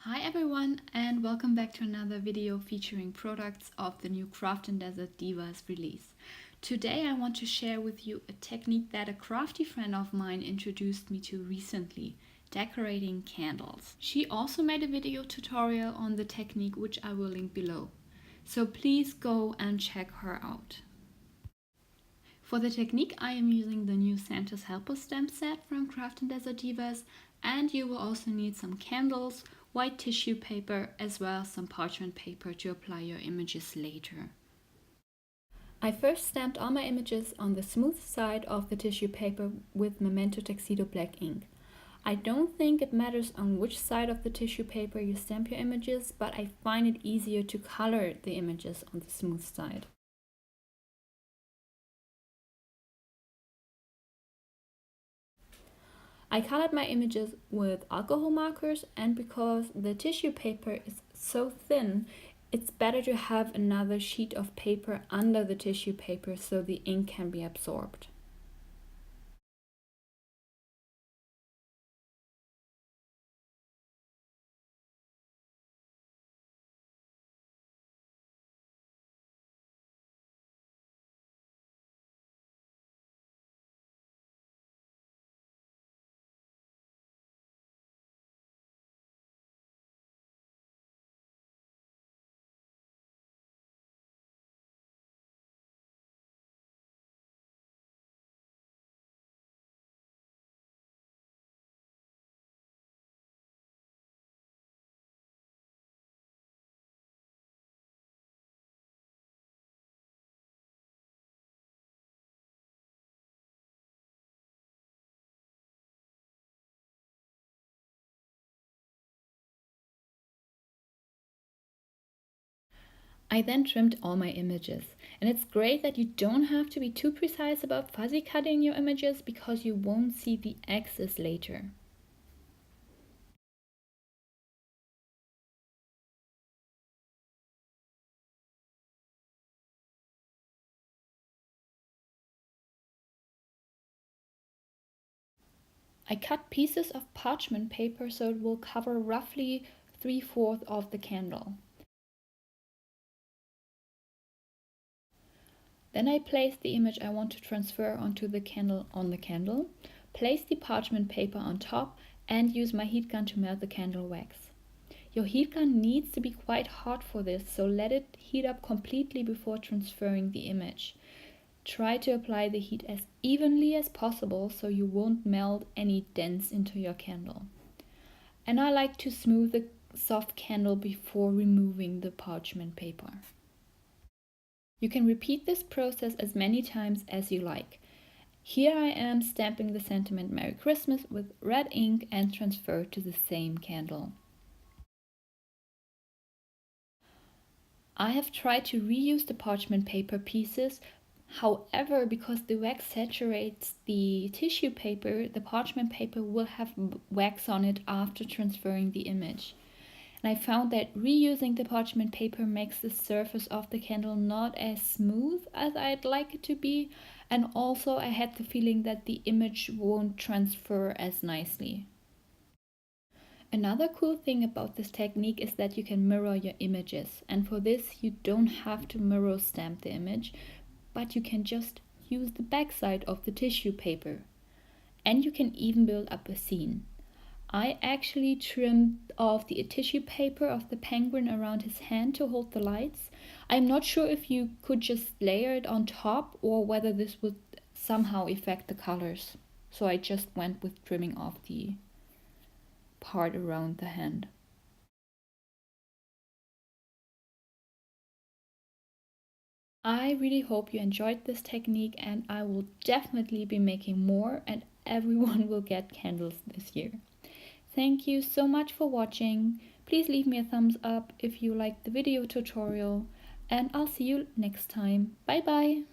Hi everyone, and welcome back to another video featuring products of the new Craftin Desert Divas release. Today I want to share with you a technique that a crafty friend of mine introduced me to recently, decorating candles. She also made a video tutorial on the technique which I will link below. So please go and check her out. For the technique I am using the new Santa's Helper stamp set from Craftin Desert Divas, and you will also need some candles, white tissue paper, as well as some parchment paper to apply your images later. I first stamped all my images on the smooth side of the tissue paper with Memento Tuxedo black ink. I don't think it matters on which side of the tissue paper you stamp your images, but I find it easier to color the images on the smooth side. I colored my images with alcohol markers, and because the tissue paper is so thin, it's better to have another sheet of paper under the tissue paper so the ink can be absorbed. I then trimmed all my images, and it's great that you don't have to be too precise about fuzzy cutting your images because you won't see the X's later. I cut pieces of parchment paper so it will cover roughly 3/4 of the candle. Then I place the image I want to transfer onto the candle on the candle, place the parchment paper on top, and use my heat gun to melt the candle wax. Your heat gun needs to be quite hot for this, so let it heat up completely before transferring the image. Try to apply the heat as evenly as possible so you won't melt any dents into your candle. And I like to smooth the soft candle before removing the parchment paper. You can repeat this process as many times as you like. Here I am stamping the sentiment Merry Christmas with red ink and transfer to the same candle. I have tried to reuse the parchment paper pieces. However, because the wax saturates the tissue paper, the parchment paper will have wax on it after transferring the image. And I found that reusing the parchment paper makes the surface of the candle not as smooth as I'd like it to be, and also I had the feeling that the image won't transfer as nicely. Another cool thing about this technique is that you can mirror your images, and for this you don't have to mirror stamp the image, but you can just use the backside of the tissue paper. And you can even build up a scene. I actually trimmed off the tissue paper of the penguin around his hand to hold the lights. I'm not sure if you could just layer it on top or whether this would somehow affect the colors. So I just went with trimming off the part around the hand. I really hope you enjoyed this technique, and I will definitely be making more, and everyone will get candles this year. Thank you so much for watching. Please leave me a thumbs up if you liked the video tutorial, and I'll see you next time. Bye bye!